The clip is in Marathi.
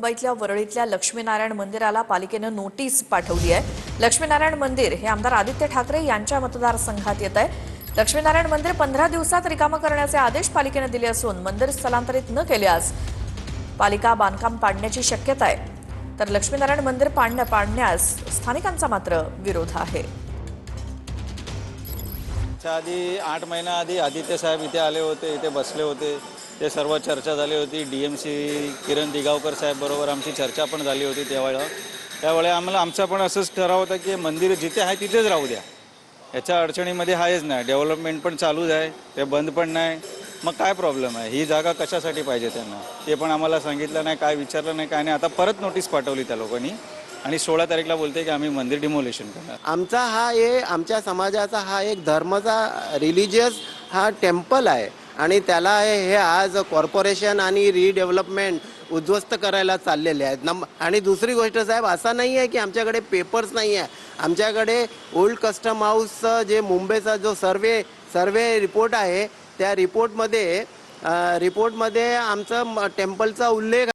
मुंबईतल्या वरळीतल्या लक्ष्मीनारायण मंदिराला पालिकेनं नोटीस पाठवली आहे। लक्ष्मीनारायण मंदिर हे आमदार आदित्य ठाकरे यांच्या मतदारसंघात येत आहे। लक्ष्मीनारायण मंदिर 15 दिवसात रिकामं करण्याचे आदेश पालिकेनं दिले असून मंदिर स्थलांतरित न केल्यास पालिका बांधकाम पाडण्याची शक्यता आहे। तर लक्ष्मीनारायण मंदिर पाडण्यास स्थानिकांचा मात्र विरोध आहे। आधी 8 महिना आधी आदित्य साहेब इथे आले होते, इथे बसले होते, ते सर्व चर्चा झाली होती। डीएमसी किरण दिगावकर साहेब बरोबर आमची चर्चा पण झाली होती त्यावेळेला आम्हाला आमचा पण असंच ठराव होता की मंदिर जिथे आहे तिथेच राहू द्या, याच्या अडचणीमध्ये आहेच नाही, डेव्हलपमेंट पण चालूच आहे, ते बंद पण नाही, मग काय प्रॉब्लेम आहे, ही जागा कशासाठी पाहिजे त्यांना ते पण आम्हाला सांगितलं नाही, काय विचारलं नाही, काय नाही। आता परत नोटीस पाठवली त्या लोकांनी आणि 16 तारीखला बोलते की आम्ही मंदिर डिमोलेशन करणार। आमच्या समाजाचा हा एक धर्माचा रिलिजियस हा टेम्पल आहे आणि त्याला हे आज कॉर्पोरेशन आणि रिडेव्हलपमेंट उद्ध्वस्त करायला चाललेले आहेत। आणि दुसरी गोष्ट साहेब, असं नाही आहे की आमच्याकडे पेपर्स नाही आहे, आमच्याकडे ओल्ड कस्टम हाऊसचं जे मुंबईचा जो सर्वे रिपोर्ट आहे त्या रिपोर्टमध्ये आमचं टेम्पलचा उल्लेख